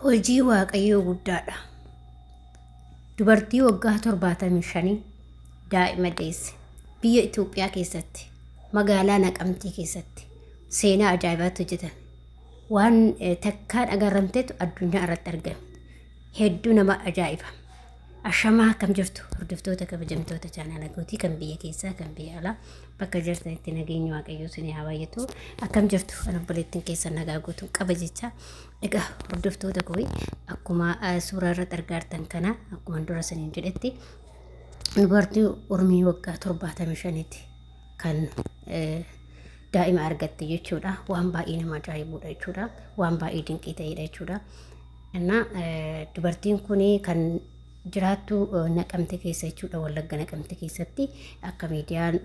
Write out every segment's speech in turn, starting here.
Hojii waaqayyoo guddaadha. Dubartii waggaa 75 daa'ima deesse. Biyya Itoophiyaa keessatti, magaalaa Naqamtii keessatti seenaa ajaa'ibaatu hojjetame. Waan takkaan agarramteetu addunyaa irratti argame. Hedduu nama ajaa'iba. Ashamaa akkam jirtu hordoftoota kabajamtoota chaanala gootii kan biyya keessaa kan biyya alaa bakka jirtanitti nageenya waaqayyoo isin haa baay'atu. Akkam jirtu obboleettiin keessan nagaa guutuun qaba jecha. Egaa hordoftoota koo akkuma suuraa irratti argartan kana akkuma dura isiniin jedhetti dubartii umrii waggaa 75ti kan daa'ima argatte jechuudha. Waan baay'ee nama ajaa'ibudha jechuudha. Waan baay'ee dinqii ta'edha jechuudha. Inna dubartiin kun kan jiraattu Naqamte keessa jechuudha. Wallagga Naqamte keessatti akka miidiyaan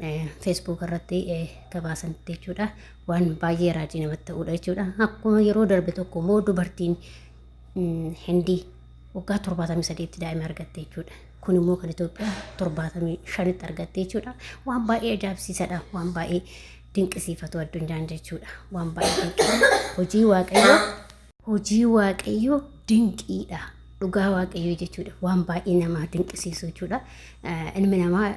Facebook irratti gabaasanitti jechuudha. Waan baay'ee raajii namatti ta'udha jechuudha. Akkuma yeroo darbe tokko immoo dubartiin Hindii waggaa 73tti daa'ima argatte jechuudha. Kun immoo kan Itoophiyaa 75tti argatte jechuudha. Waan baay'ee ajaa'ibsiisadha. Waan baay'ee dinqisiifatu addunyaan jechuudha. Waan baay'ee dinqii. Hojii waaqayyoo dinqiidha. Dhugaa waaqayyoo jechuudha. Waan baay'ee nama dinqisiisu jechuudha. Ilmi namaa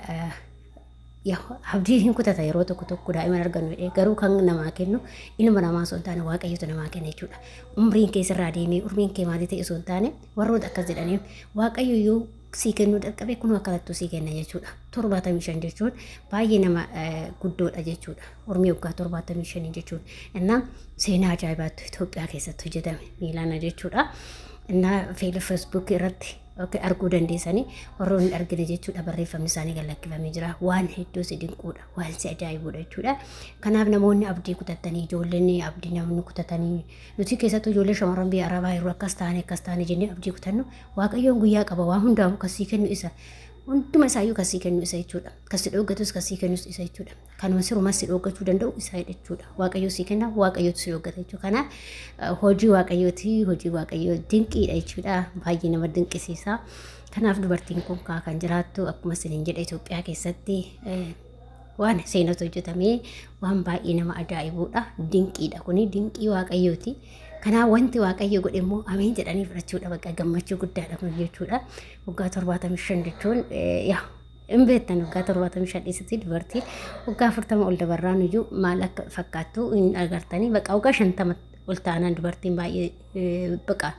abdii hin kutata yeroo tokko daa'ima argannu garuu kan namaa kennu ilma namaa osoo hin taane waaqayyotu namaa kenna jechuudha. Umriin kee sirraa deemee umriin kee maalii ta'e osoo hin taane warroota akkas jedhaniif waaqayyo yoo sii kennuu dadhabe kun akkanattuu sii kenna jechuudha. 75 jechuun baay'ee nama guddoodha jechuudha. Umrii waggaa 75 jechuudha. Innaa seenaa ajaa'ibaatu Itoophiyaa keessatti hojjetame miilaana jechuudha. Innaa Facebook irratti arguu dandeessanii warroonni argine jechuudha. Barreeffamni isaanii gallakkifamee jira. Waan hedduu si dinquudha. Waan si ajaa'ibudha jechuudha. Kanaaf namoonni abdii kutatanii ijoolleen abdii namni kutatanii nuti keessattuu ijoollee shamarran biyya arabaa yeroo akkas taane jennee abdii kutannu waaqayyoon guyyaa qaba waan hundaa'u kasii kennu isa. Hunduma isaayyuu kasii kennu isa jechuudha. Kasi dhooggatus kasii kennus isa jechuudha. Kanuma sirumas si dhooggachuu danda'u isa jechuudha. Waaqayyoo si kenna, waaqayyootu si dhooggata jechuudha. Kanaaf hojii waaqayyoo dinqiidha jechuudha. Baay'ee nama dinqisiisa. Kanaaf dubartiin kun kan jiraattu akkuma isiniin jedhe Itoophiyaa keessatti waan seenatu hojjetamee waan baay'ee nama ajaa'ibudha. Dinqiidha kuni dinqii waaqayyooti. Kanaaf wanti waaqayyo godhe immoo ameen jedhanii fudhachuudha. Bakka gammachuu guddaadha kun jechuudha. Waggaa 75 jechuun hin beektan waggaa 75 dhiisatti dubartiin waggaa 40 ol dabarraan iyyuu maal akka fakkaattu hin agartanii. Bakka waggaa 50 ol taanaan dubartiin baay'ee bakka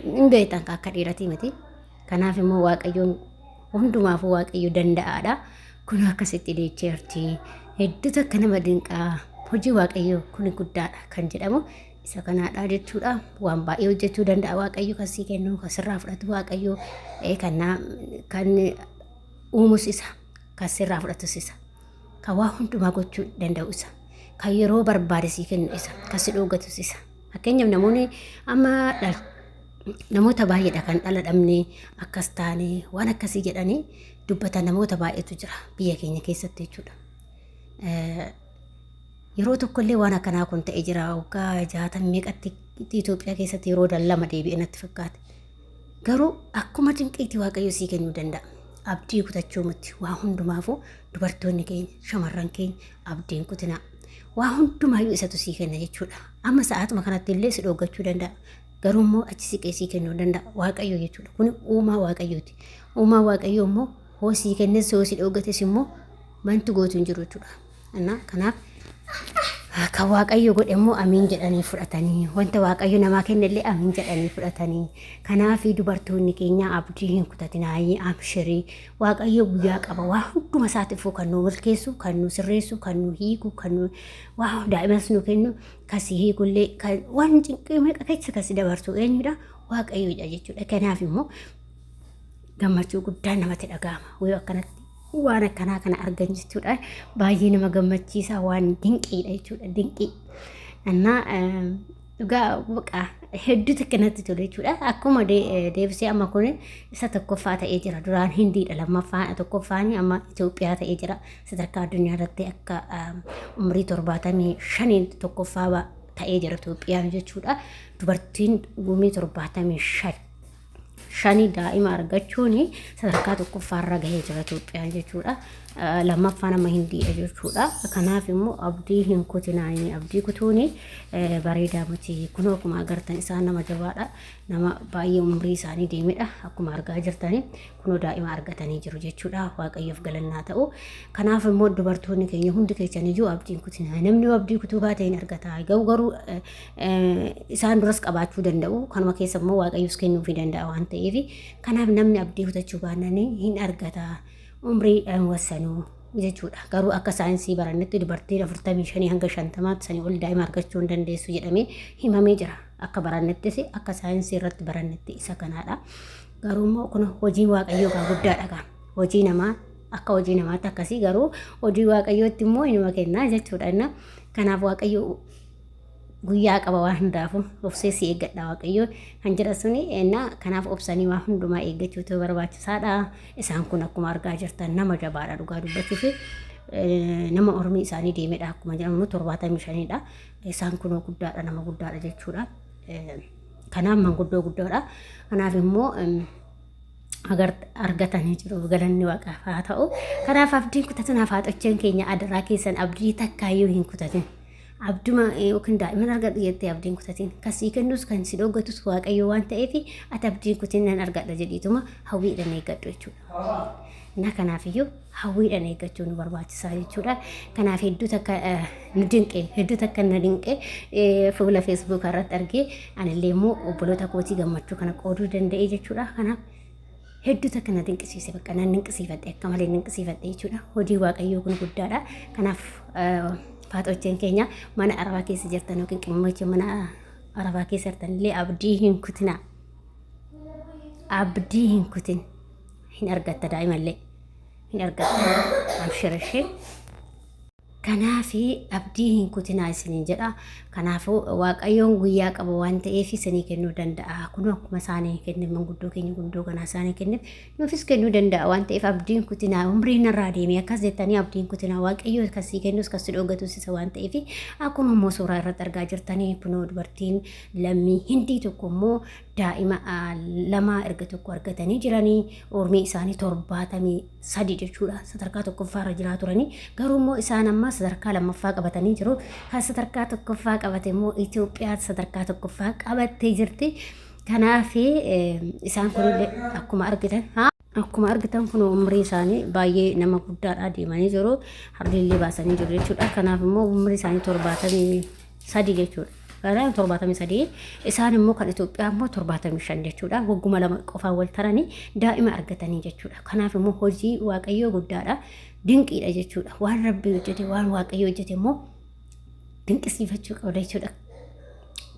hin beektan akka dhiiratii miti. Kanaaf immoo waaqayyoon hundumaafuu waaqayyo danda'aadha. Kun akkasitti deecheerti. Hedduu akka nama dinqaa hojii waaqayyoo kun guddaadha kan jedhamu. Isa kanaadha jechuudha. Waan baay'ee hojjechuu danda'a waaqayyo kan sii kennu kan sirraa fudhatu waaqayyo kan uumus isa kan sirraa fudhatus isa kan waa hundumaa gochuu danda'u isa kan yeroo barbaade sii kennu isa kan si dhooggatus isa. Fakkeenyaaf namoonni amma namoota baay'eedha kan dhala dhabnee akkas taane waan akkasii jedhanii dubbatan namoota baay'eetu jira biyya keenya keessatti jechuudha. Yeroo tokkollee waan akkanaa kun ta'ee jira. Waggaa 60 meeqatti Itoophiyaa keessatti yeroo lama deebi'e natti fakkaate. Garuu akkuma dinqiitti waaqayyo sii kennuu danda'a. Abdii kutachuu miti. Waa hundumaafuu dubartoonni keenya shamarran keenya abdiin kutinaa. Waa hundumaayyuu isatu sii kenna jechuudha. Amma sa'aatuma kanatti illee si dhooggachuu danda'a. Garuu immoo achi siqee sii kennuu danda'a waaqayyo jechuudha. Kun uumaa waaqayyooti. Uumaa waaqayyoo immoo hoo sii kennes hoo si dhooggates immoo mantu gootu hin jiru jechuudha. Kanaaf kan waaqayyo godhe immoo amiin jedhanii fudhatanii wanta waaqayyo namaa kennellee amiin jedhanii fudhatanii. Kanaaf dubartoonni keenya abdii hin kutatinaayi abshirii waaqayyo guyyaa qaba. Waa hunduma isaatiifuu kan nu milkeessu kan nu sirreessu kan nu hiiku kan nu waa daa'imas nu kennu kasi hiikullee kan waan cinqii meeqa keessa kasi dabarsu eenyudha waaqayyoodha jechuudha. Kanaaf immoo gammachuu guddaa namatti dhaga'ama wayii akkanatti. Waan akkanaa kana argan jechuudha. Baay'ee nama gammachiisa. Waan dinqiidha jechuudha. Dinqii. Innaa dhugaa baqa hedduu akkanatti tole jechuudha. Akkuma deebisee amma kun isa tokkoffaa ta'ee jira. Duraan Hindiidha lammaffaan tokkoffaan amma Itoophiyaa ta'ee jira. Sadarkaa addunyaa irratti akka umrii 75 tokkoffaa ta'ee jira Itoophiyaan jechuudha. Dubartiin umrii 75 shanii daa'ima argachuun sadarkaa tokkoffaarra gahee jira Itoophiyaa jechuudha. Lammaffaa nama Hindiidha jechuudha. Kanaaf immoo abdii hin kutinaa abdii kutuun bareedaa miti. Kunoo akkuma agartan isaan nama jabaadha. Nama baay'ee umrii isaanii deemedha. Akkuma argaa jirtani kunoo daa'ima argatanii jiru jechuudha. Waaqayyoof galannaa ta'u. Kanaaf immoo dubartoonni keenya hundi keessaniyyuu abdiin kutinaa. Namni abdii kutuu baate hin argata. Garuu isaan duras qabaachuu danda'u. Kanuma keessa immoo waaqayyoos kennuufii danda'a waan ta'eef kanaaf namni abdii kutachuu baannanii hin argata. Umriidhaan wasanuu jechuudha. Garuu akka saayinsii barannetti dubartiin 45 hanga 50 sanii ol daa'ima argachuu hin dandeessu jedhamee himamee jira. Akka barannettis akka saayinsii irratti barannetti isa kanaadha. Garuu immoo kun hojii waaqayyoo guddaadha. Hojii namaa akka hojii namaatti akkasii garuu hojii waaqayyootti immoo inuma kennaa jechuudha. Kanaaf waaqayyoo guyyaa qaba waan hundaafu obsee si eeggadha waaqayyoo kan jedha suni kanaaf obsanii waan hundumaa eeggachuutu barbaachisaadha. Isaan kun akkuma argaa jirtan nama jabaadha dhugaa dubbachuuf nama ormii isaanii deemedha akkuma jedhamu 75dha. Isaan kun guddaadha nama guddaadha jechuudha. Kanaaf manguddoo guddaadha. Kanaaf immoo argatanii jiru galanni waaqaaf haa ta'u. Kanaaf abdiin kutatin hafaatocheen keenya adaraa keessan abdii takkaayyuu hin kutatin. Abduma yookiin daa'imman argadhu jettee abdiin kutatiin kasii kennus kan si dhoggatus waaqayyo waan ta'eef ati abdiin kutinnan argadha jedhiituma hawwiidhaan eeggadhu jechuudha. Kanaafiyyuu hawwiidhaan eeggachuu nu barbaachisaa jechuudha. Kanaaf hedduu takka na dinqee fuula feesbuuk irratti argee anillee immoo obboloota kootii gammachuu kana qooduu danda'ee jechuudha. Kanaaf hedduu takka na dinqisiise bakka nan dinqisiifadhe akka malee dinqisiifadhe jechuudha. Hojii waaqayyoo kun guddaadha. Kanaaf faatocheen keenya mana arabaa keessa jirtan yookiin qimmacha mana arabaa keessa jirtan illee abdii hin kutinaa. Abdii hin kutin hin argatta daa'imallee hin argatta abshirashee. Kanaaf abdii hin kutinaa isiniin jedha. Kanaafuu waaqayyoon guyyaa qaba waan ta'eef isinii kennuu danda'a. Kun akkuma isaanii kenne manguddoo keenya gundoo kanaa isaanii kenneef nuufis kennuu danda'a waan ta'eef abdiin kutinaa umriin irraa deemee akkas jettanii abdiin kutinaa waaqayyoo kasii kennus kasii dhoogatus isa waan ta'eef akkuma immoo suuraa irratti argaa jirtanii kunoo dubartiin lammii Hindii tokko immoo daa'ima lama erga tokko argatanii jiranii umrii isaanii 73 jechuudha. Sadarkaa tokkoffaarra jiraa turanii garuu immoo isaan amma sadarkaa lammaffaa qabatanii jiru. Kan sadarkaa tokkoffaa qabate immoo Itoophiyaa sadarkaa tokkoffaa qabattee jirti. Kanaaf isaan kunillee akkuma argitan kun umrii isaanii baay'ee nama guddaadha deemanii jiru. Hardiillee baasanii jiru jechuudha. Kanaaf immoo umrii isaanii 73 jechuudha. Kanaaf 73 isaan immoo kan Itoophiyaa immoo 75 jechuudha. Wagguma lama qofaan wal taranii daa'ima argatanii jechuudha. Kanaaf immoo hojii waaqayyoo guddaadha. Dinqiidha jechuudha. Waan rabbi hojjete waan waaqayyoo hojjete immoo dinqisiifachuu qabda jechuudha.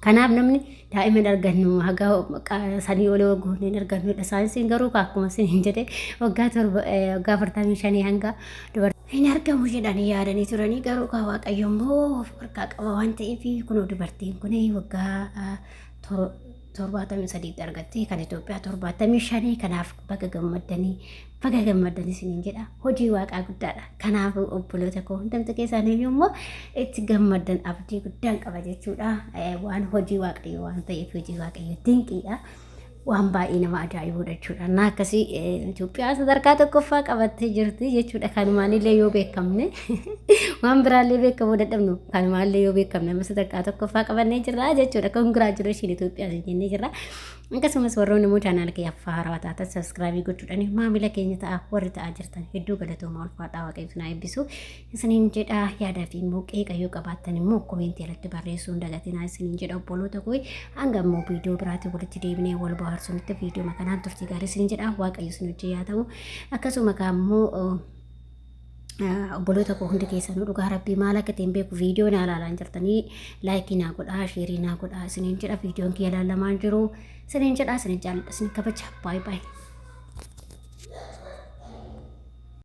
Kanaaf namni daa'ima argannu haga sanii olee waggoon hin argannudha. Saayinsiin garuu akkuma isin jedhe waggaa 45 hanga hin argamu jedhanii yaadanii turanii garuu waaqayyo immoo harkaa qaba waan ta'eef kunoo dubartiin kun waggaa 73 argattee kan Itoophiyaa 75 kanaaf baga gammaddanii isiniin jedha. Hojii waaqaa guddaadha. Kanaaf obboloota koo hundumtu keessanii immoo itti gammaddan abdii guddaan qaba jechuudha. Waan hojii waaqayyoo waan ta'eef hojii waaqayyoo dinqiidha. Waan baay'ee nama ajaa'ibudha jechuudha. Akkasii Itoophiyaa sadarkaa tokkoffaa qabattee jirti jechuudha. Kanumaallee yoo beekamne waan biraallee beekamuu dadhabnu kanumaallee yoo beekamne sadarkaa tokkoffaa qabannee jirra jechuudha. Congratulations Itoophiyaa jennee jirra. Akkasumas warroonni immoo chaanaala keenyaaf haarawaa taatan sabiskiraabii gochuudhaan maamila keenya ta'a warri ta'aa jirtan hedduu galatoomaa ulfaadhaa waaqayyoon na eebbisu isiniin jedha. Yaadaa fi immoo qeeqa qabaattan immoo komentii irratti barreessuu hin dagatinaa isiniin jedha obboloota koo. Hanga immoo viidiyoo biraatiin walitti deebinee wal bohaarsunitti viidiyoo makanaan turtii gaarii isiniin jedha. Waaqayyo isin wajjin haa ta'u. Akkasuma immoo obboloota koo hundi keessanuu dhugaa rabbii maal akka ta'e beeku viidiyoo na ilaalaan jirtanii laayikii naa godhaa sheerii naa godhaa isiniin jedha. Viidiyoon kiyya ilaalamaan jiru isiniin jedha. Isiniin jaalladha isiniin kabaja. Baay'ee.